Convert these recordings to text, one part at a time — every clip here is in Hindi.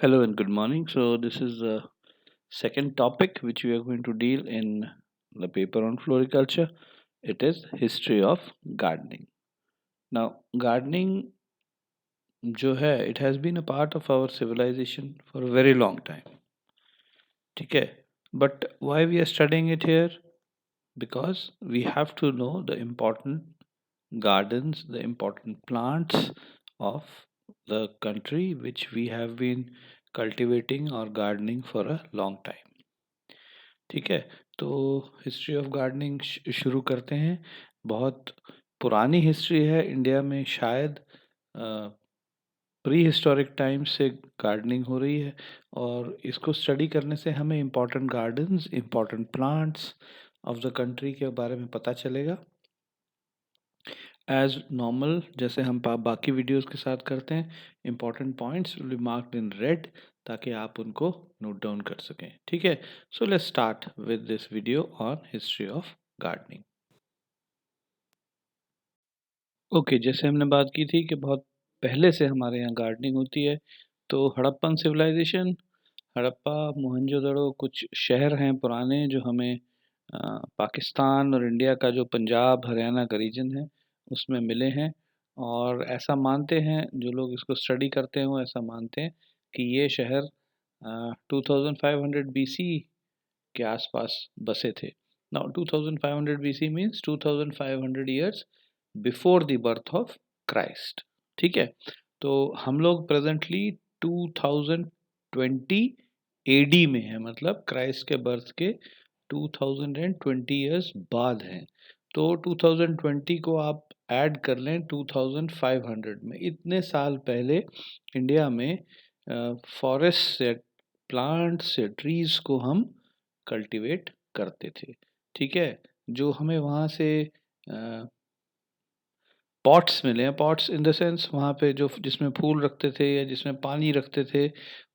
Hello and good morning. So, this is the second topic which we are going to deal in the paper on floriculture. It is history of gardening. Now, gardening, जो है, it has been a part of our civilization for a very long time. ठीक है? But why we are studying it here? Because we have to know the important gardens, the important plants of the country which we have been cultivating or gardening for a long time. ठीक है, तो हिस्ट्री ऑफ गार्डनिंग शुरू करते हैं। बहुत पुरानी हिस्ट्री है इंडिया में, शायद प्री हिस्टोरिक टाइम से गार्डनिंग हो रही है और इसको स्टडी करने से हमें important gardens, important plants of the country के बारे में पता चलेगा। एज नॉर्मल जैसे हम बाकी वीडियोस के साथ करते हैं, important points will be marked in red ताकि आप उनको नोट डाउन कर सकें। ठीक है, so let's start with this video on history of gardening. Okay, जैसे हमने बात की थी कि बहुत पहले से हमारे यहाँ गार्डनिंग होती है, तो हड़प्पन सिविलाइजेशन, हड़प्पा, मोहनजोदड़ो कुछ शहर हैं पुराने जो हमें पाकिस्तान और इंडिया का जो पंजाब हरियाणा का रीजन है उसमें मिले हैं। और ऐसा मानते हैं जो लोग इसको स्टडी करते हैं, वो ऐसा मानते हैं कि ये शहर 2500 बीसी के आसपास बसे थे। Now 2500 BC means 2500 years before the birth of Christ. ठीक है, तो हम लोग प्रेजेंटली 2020 एडी में है, मतलब क्राइस्ट के बर्थ के 2020 ईयर्स बाद हैं। तो 2020 को आप ऐड कर लें 2500 में। इतने साल पहले इंडिया में फॉरेस्ट या प्लांट्स या ट्रीज को हम कल्टीवेट करते थे। ठीक है, जो हमें वहाँ से पॉट्स मिले हैं, पॉट्स इन द सेंस वहाँ पे जो जिसमें फूल रखते थे या जिसमें पानी रखते थे,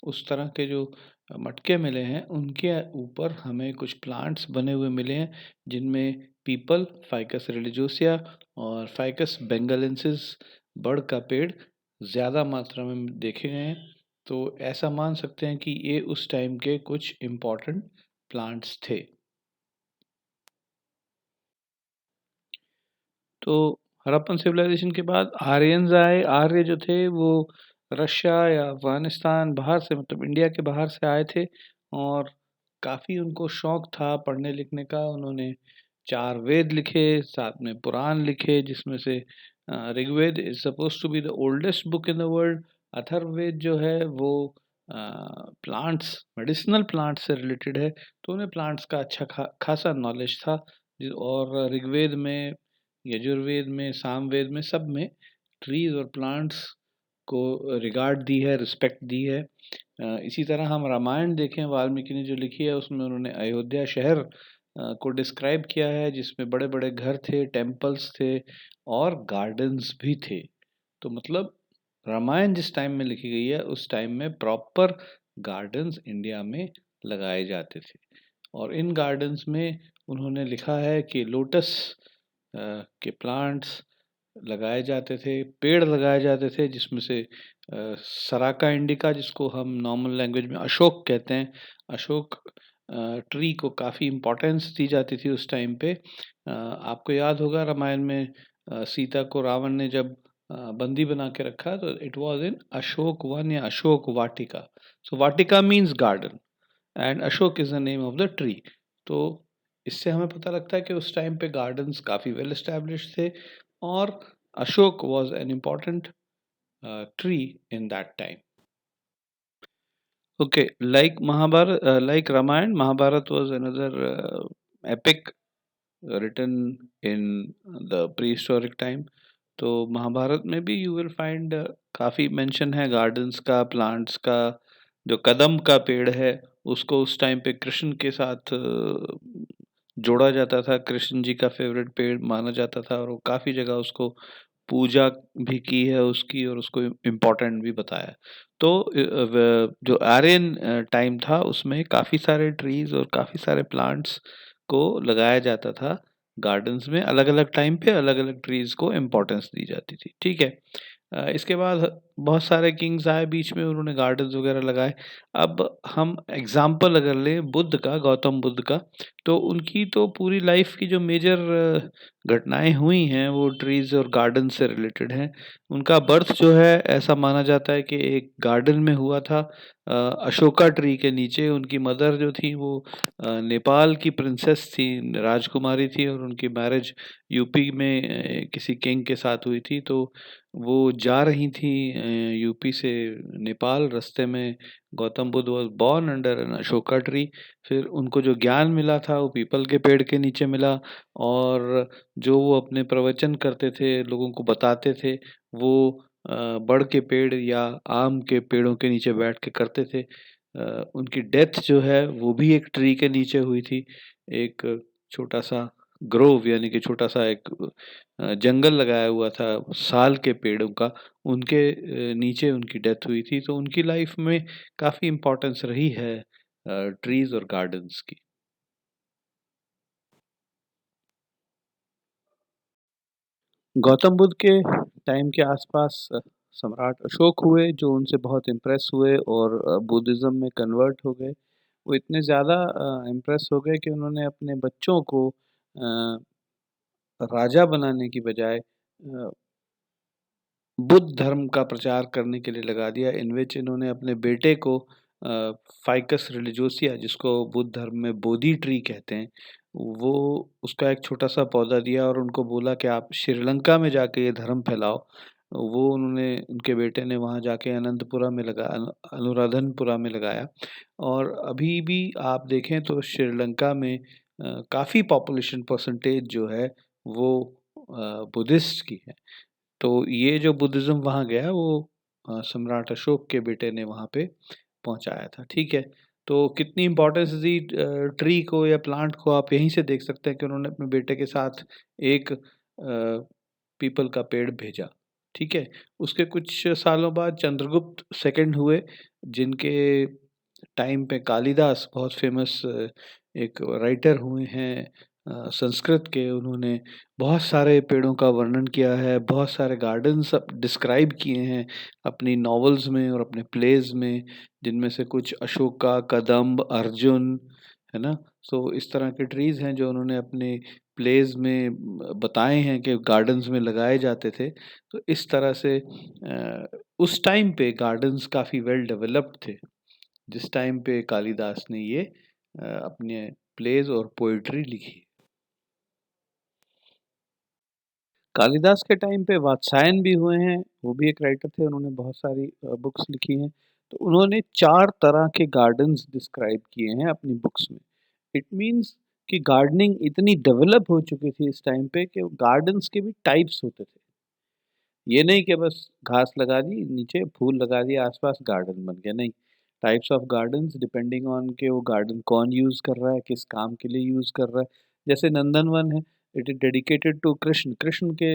उस तरह के जो मटके मिले हैं, उनके ऊपर हमें कुछ प्लांट्स बने हुए मिले हैं जिनमें पीपल, फाइकस रिलिजियोसा और फाइकस बेंगालेंसिस बड़ का पेड़ ज़्यादा मात्रा में देखे गए हैं। तो ऐसा मान सकते हैं कि ये उस टाइम के कुछ इम्पोर्टेंट प्लांट्स थे। तो हड़प्पन सिविलाइजेशन के बाद आर्यंस आए। आर्य जो थे वो रशिया या अफगानिस्तान बाहर से, मतलब इंडिया के बाहर से आए थे और काफ़ी उनको शौक था पढ़ने लिखने का। उन्होंने 4 वेद लिखे, साथ में पुराण लिखे, जिसमें से Rigveda is suppose to be the oldest book in the world. Atharvaveda जो है वो प्लांट्स, मेडिसिनल प्लांट्स से रिलेटेड है, तो उन्हें प्लांट्स का अच्छा खासा नॉलेज था। और ऋग्वेद में, यजुर्वेद में, सामवेद में, सब में ट्रीज और प्लांट्स को रिगार्ड दी है, रिस्पेक्ट दी है। इसी तरह हम रामायण देखें, वाल्मीकि ने जो लिखी है उसमें उन्होंने अयोध्या शहर को डिस्क्राइब किया है, जिसमें बड़े बड़े घर थे, टेम्पल्स थे और गार्डन्स भी थे। तो मतलब रामायण जिस टाइम में लिखी गई है उस टाइम में प्रॉपर गार्डन्स इंडिया में लगाए जाते थे। और इन गार्डन्स में उन्होंने लिखा है कि लोटस के प्लांट्स लगाए जाते थे, पेड़ लगाए जाते थे, जिसमें से सराका इंडिका, जिसको हम नॉर्मल लैंग्वेज में अशोक कहते हैं, अशोक ट्री को काफ़ी इम्पोर्टेंस दी जाती थी उस टाइम पे। आपको याद होगा रामायण में सीता को रावण ने जब बंदी बना के रखा, तो इट वाज इन अशोक वन या अशोक वाटिका। सो वाटिका means garden and Ashok is the name of the tree. तो इससे हमें पता लगता है कि उस टाइम पे गार्डन्स काफ़ी वेल एस्टैब्लिश्ड थे और Ashok was an important tree in that time. Okay, like Mahabharata, like Ramayana, Mahabharata was another epic written in the prehistoric time. तो महाभारत में भी यू विल फाइंड काफ़ी मेंशन है गार्डन्स का, प्लांट्स का। जो कदम का पेड़ है उसको उस टाइम पे कृष्ण के साथ जोड़ा जाता था, कृष्ण जी का फेवरेट पेड़ माना जाता था और वो काफ़ी जगह उसको पूजा भी की है उसकी और उसको इम्पोर्टेंट भी बताया। तो जो आर्यन टाइम था उसमें काफ़ी सारे ट्रीज और काफ़ी सारे प्लांट्स को लगाया जाता था गार्डन्स में। अलग अलग टाइम पे अलग अलग ट्रीज को इम्पोर्टेंस दी जाती थी। ठीक है, इसके बाद बहुत सारे किंग्स आए बीच में, उन्होंने गार्डन्स वगैरह लगाए। अब हम एग्ज़ाम्पल अगर लें बुद्ध का, गौतम बुद्ध का, तो उनकी तो पूरी लाइफ़ की जो मेजर घटनाएँ हुई हैं, वो ट्रीज़ और गार्डन से रिलेटेड हैं। उनका बर्थ जो है, ऐसा माना जाता है कि एक गार्डन में हुआ था, अशोका ट्री के नीचे। उनकी मदर जो थी वो नेपाल की प्रिंसेस थी, राजकुमारी थी, और उनकी मैरिज यूपी में किसी किंग के साथ हुई थी। तो वो जा रही थी यूपी से नेपाल, रास्ते में Gautam Buddha was born under an Ashoka tree. फिर उनको जो ज्ञान मिला था वो पीपल के पेड़ के नीचे मिला, और जो वो अपने प्रवचन करते थे, लोगों को बताते थे, वो बड़ के पेड़ या आम के पेड़ों के नीचे बैठ के करते थे। उनकी डेथ जो है वो भी एक ट्री के नीचे हुई थी। एक छोटा-सा ग्रोव, यानी कि छोटा-सा एक जंगल लगाया हुआ था साल के पेड़ों का, उनके नीचे उनकी डेथ हुई थी। तो उनकी लाइफ में काफ़ी इम्पोर्टेंस रही है ट्रीज़ और गार्डन्स की। गौतम बुद्ध के टाइम के आसपास सम्राट अशोक हुए, जो उनसे बहुत इम्प्रेस हुए और बुद्धिज़्म में कन्वर्ट हो गए। वो इतने ज़्यादा इम्प्रेस हो गए कि उन्होंने अपने बच्चों को राजा बनाने की बजाय बुद्ध धर्म का प्रचार करने के लिए लगा दिया, इन विच इन्होंने अपने बेटे को फाइकस रिलिजियोसा, जिसको बुद्ध धर्म में बोधि ट्री कहते हैं, वो उसका एक छोटा-सा पौधा दिया और उनको बोला कि आप श्रीलंका में जाके ये धर्म फैलाओ। वो उन्होंने, उनके बेटे ने वहाँ जाके अनंतपुरा में अनुराधनपुरा में लगाया, और अभी भी आप देखें तो श्रीलंका में काफ़ी पॉपुलेशन परसेंटेज जो है वो बुद्धिस्ट की है। तो ये जो बुद्धिज़्म वहाँ गया, वो सम्राट अशोक के बेटे ने वहाँ पे पहुँचाया था, ठीक है? तो कितनी इम्पोर्टेंस दी ट्री को या प्लांट को, आप यहीं से देख सकते हैं कि उन्होंने अपने बेटे के साथ एक पीपल का पेड़ भेजा, ठीक है? उसके कुछ सालों बाद चंद्रगुप्त सेकंड हुए, जिनके टाइम पे कालिदास बहुत फ़ेमस एक राइटर हुए हैं संस्कृत के। उन्होंने बहुत सारे पेड़ों का वर्णन किया है, बहुत सारे गार्डन्स डिस्क्राइब किए हैं अपनी नॉवेल्स में और अपने प्लेज़ में, जिनमें से कुछ अशोका, कदंब, अर्जुन, है ना? सो इस तरह के ट्रीज़ हैं जो उन्होंने अपने प्लेज़ में बताए हैं कि गार्डन्स में लगाए जाते थे। तो इस तरह से उस टाइम पे गार्डन्स काफ़ी वेल डेवलप्ड थे, जिस टाइम पे कालिदास ने ये अपने प्लेज़ और पोएट्री लिखी। कालिदास के टाइम पे वात्सायन भी हुए हैं, वो भी एक राइटर थे, उन्होंने बहुत सारी बुक्स लिखी हैं। तो उन्होंने 4 तरह के गार्डन्स डिस्क्राइब किए हैं अपनी बुक्स में। इट मीन्स कि गार्डनिंग इतनी डेवलप हो चुकी थी इस टाइम पे कि गार्डन्स के भी टाइप्स होते थे। ये नहीं कि बस घास लगा दी, नीचे फूल लगा दिए, आस-पास गार्डन बन गया, नहीं। Types of gardens depending on कि वो गार्डन कौन यूज़ कर रहा है, किस काम के लिए यूज़ कर रहा है। जैसे नंदनवन है, it is dedicated to Krishna, Krishna के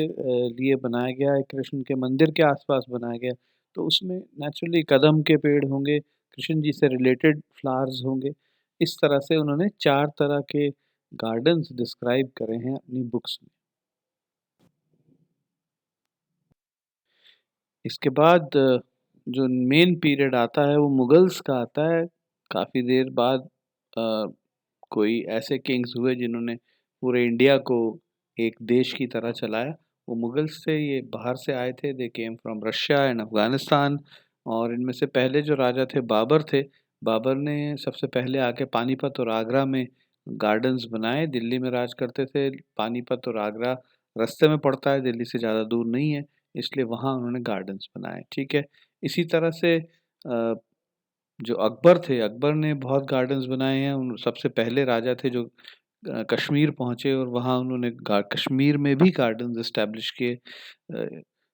लिए बनाया गया है, कृष्ण के मंदिर के आस-पास बनाया गया है। तो उसमें नेचुरली कदम के पेड़ होंगे, कृष्ण जी से रिलेटेड फ्लावर्स होंगे। इस तरह से उन्होंने 4 तरह के गार्डन्स डिस्क्राइब करे हैं अपनी बुक्स में। इसके बाद जो मेन पीरियड आता है वो मुगल्स का आता है। काफ़ी देर बाद अ, कोई ऐसे किंग्स हुए जिन्होंने पूरे इंडिया को एक देश की तरह चलाया। वो मुगल्स थे, ये बाहर से आए थे, they came from Russia and Afghanistan. और इनमें से पहले जो राजा थे बाबर थे। बाबर ने सबसे पहले आके पानीपत और आगरा में गार्डन्स बनाए। दिल्ली में राज करते थे। पानीपत और आगरा रास्ते में पड़ता है, दिल्ली से ज़्यादा दूर नहीं है। इसलिए वहाँ उन्होंने गार्डन्स बनाए, ठीक है। इसी तरह से जो अकबर थे, अकबर ने बहुत गार्डन्स बनाए हैं। उन सबसे पहले राजा थे जो कश्मीर पहुँचे और वहाँ उन्होंने गा कश्मीर में भी गार्डन्स एस्टेब्लिश किए।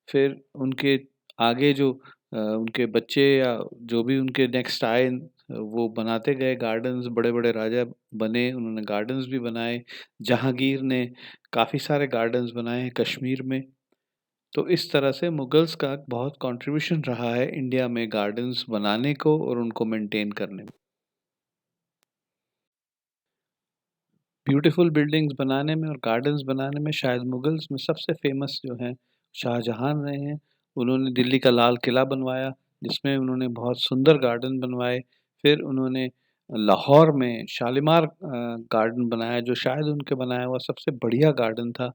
फिर उनके आगे जो उनके बच्चे या जो भी उनके नेक्स्ट आए, वो बनाते गए गार्डन्स, बड़े-बड़े राजा बने, उन्होंने गार्डन्स भी बनाए। जहाँगीर ने काफ़ी सारे गार्डन्स बनाए हैं कश्मीर में। तो इस तरह से मुगल्स का बहुत कंट्रीब्यूशन रहा है इंडिया में गार्डन्स बनाने को और उनको मेंटेन करने में। ब्यूटीफुल बिल्डिंग्स बनाने में और गार्डन्स बनाने में शायद मुगल्स में सबसे फेमस जो हैं शाहजहां रहे हैं। उन्होंने दिल्ली का लाल किला बनवाया, जिसमें उन्होंने बहुत सुंदर गार्डन बनवाए। फिर उन्होंने लाहौर में शालीमार गार्डन बनाया, जो शायद उनके बनाया हुआ सबसे बढ़िया गार्डन था।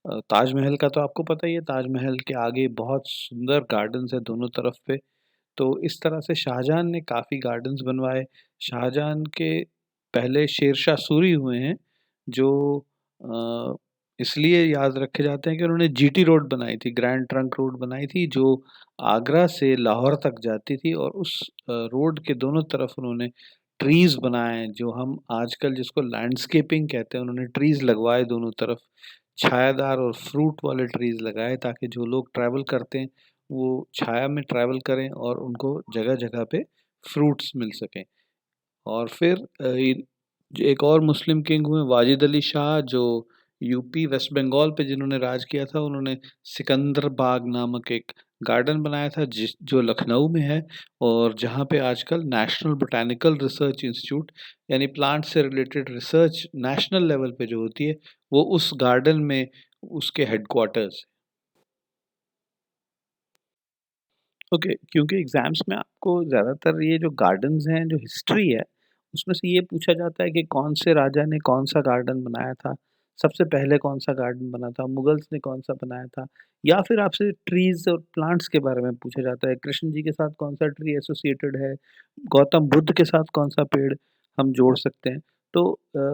ताजमहल का तो आपको पता ही है, ताजमहल के आगे बहुत सुंदर गार्डन्स हैं दोनों तरफ पे। तो इस तरह से शाहजहां ने काफ़ी गार्डन्स बनवाए। शाहजहां के पहले शेरशाह सूरी हुए हैं, जो अ, इसलिए याद रखे जाते हैं कि उन्होंने जीटी रोड बनाई थी, ग्रैंड ट्रंक रोड बनाई थी, जो आगरा से लाहौर तक जाती थी, और उस रोड के दोनों तरफ उन्होंने ट्रीज़ बनाए हैं, जो हम आजकल जिसको लैंडस्केपिंग कहते हैं। उन्होंने ट्रीज़ लगवाए दोनों तरफ, छायादार और फ्रूट वाले ट्रीज़ लगाए, ताकि जो लोग ट्रैवल करते हैं वो छाया में ट्रैवल करें और उनको जगह-जगह पे फ्रूट्स मिल सकें। और फिर एक और मुस्लिम किंग हुए वाजिद अली शाह, जो यूपी वेस्ट बंगाल पे जिन्होंने राज किया था। उन्होंने सिकंदर बाग नामक एक गार्डन बनाया था, जिस जो लखनऊ में है, और जहाँ पे आजकल नेशनल बोटैनिकल रिसर्च इंस्टीट्यूट, यानी प्लांट से रिलेटेड रिसर्च नेशनल लेवल पे जो होती है, वो उस गार्डन में उसके हेडक्वार्टर्स। ओके, क्योंकि एग्ज़ाम्स में आपको ज़्यादातर ये जो गार्डन्स हैं, जो हिस्ट्री है, उसमें से ये पूछा जाता है कि कौन से राजा ने कौन-सा गार्डन बनाया था, सबसे पहले कौन-सा गार्डन बना था, मुगल्स ने कौन-सा बनाया था, या फिर आपसे ट्रीज़ और प्लांट्स के बारे में पूछा जाता है, कृष्ण जी के साथ कौन-सा ट्री एसोसिएटेड है, गौतम बुद्ध के साथ कौन-सा पेड़ हम जोड़ सकते हैं। तो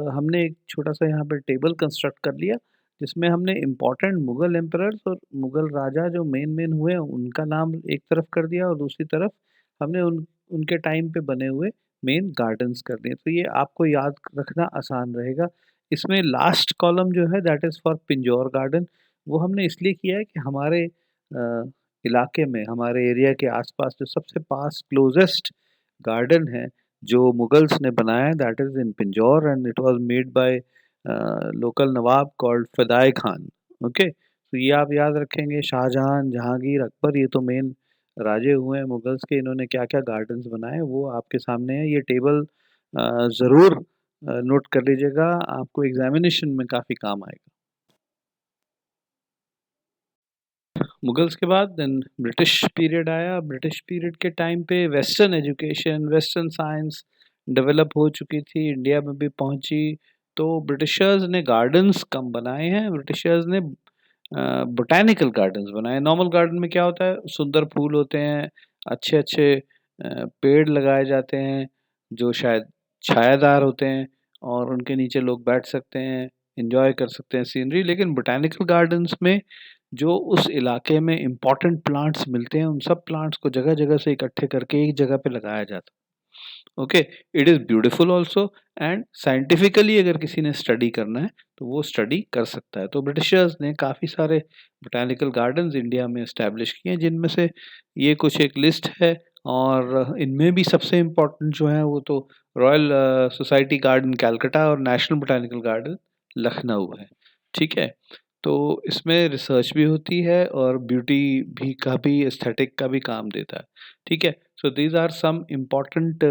हमने एक छोटा-सा यहाँ पे टेबल कंस्ट्रक्ट कर लिया, जिसमें हमने इम्पोर्टेंट मुगल एम्परर्स और मुगल राजा जो मेन हुए हैं, उनका नाम एक तरफ कर दिया, और दूसरी तरफ हमने उनके टाइम पे बने हुए मेन गार्डन्स कर दिए। तो ये आपको याद रखना आसान रहेगा। इसमें लास्ट कॉलम जो है that is for Pinjore garden. वो हमने इसलिए किया है कि हमारे इलाके में, हमारे एरिया के आसपास जो सबसे पास क्लोजेस्ट गार्डन है जो मुगल्स ने बनाया है, that is in Pinjore, and it was made by local Nawab called Fadai Khan. Okay, तो ये आप याद रखेंगे। शाहजहां, जहांगीर, अकबर, ये तो मेन राजे हुए हैं मुगल्स के। इन्होंने क्या-क्या गार्डन्स बनाए वो आपके सामने है। ये टेबल ज़रूर नोट कर लीजिएगा, आपको एग्जामिनेशन में काफ़ी काम आएगा। मुगल्स के बाद देन ब्रिटिश पीरियड आया। ब्रिटिश पीरियड के टाइम पे western education, western science develop हो चुकी थी, इंडिया में भी पहुंची। तो ब्रिटिशर्स ने गार्डन्स कम बनाए हैं, ब्रिटिशर्स ने बोटैनिकल गार्डन्स बनाए। नॉर्मल गार्डन में क्या होता है, सुंदर फूल होते हैं, अच्छे-अच्छे पेड़ लगाए जाते हैं, जो शायद छायादार होते हैं, और उनके नीचे लोग बैठ सकते हैं, एन्जॉय कर सकते हैं सीनरी। लेकिन बोटैनिकल गार्डन्स में जो उस इलाके में इम्पोर्टेंट प्लांट्स मिलते हैं, उन सब प्लांट्स को जगह-जगह से इकट्ठे करके एक जगह पे लगाया जाता है। Okay, it is beautiful also, and scientifically अगर किसी ने स्टडी करना है, तो वो स्टडी कर सकता है। तो ब्रिटिशर्स ने काफ़ी सारे बोटैनिकल गार्डन्स इंडिया में एस्टैब्लिश किए हैं, जिनमें से ये कुछ एक लिस्ट है, और इनमें भी सबसे इम्पोर्टेंट जो है वो तो रॉयल सोसाइटी गार्डन कलकत्ता और नेशनल बोटैनिकल गार्डन लखनऊ है। ठीक है? तो इसमें रिसर्च भी होती है और ब्यूटी भी का भी, एस्थेटिक का भी काम देता है। ठीक है? So these are some important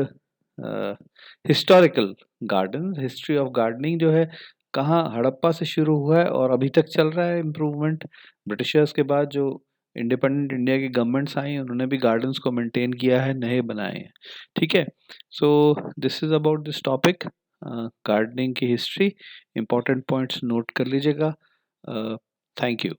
historical gardens. History of gardening जो है, कहाँ हड़प्पा से शुरू हुआ है और अभी तक चल रहा है इम्प्रूवमेंट। ब्रिटिशर्स के बाद जो इंडिपेंडेंट इंडिया की गवर्नमेंट्स आई, उन्होंने भी गार्डन्स को मेंटेन किया है, नए बनाए हैं। ठीक है? So this is about this topic, gardening की हिस्ट्री। इम्पोर्टेंट पॉइंट्स नोट कर लीजिएगा। Thank you.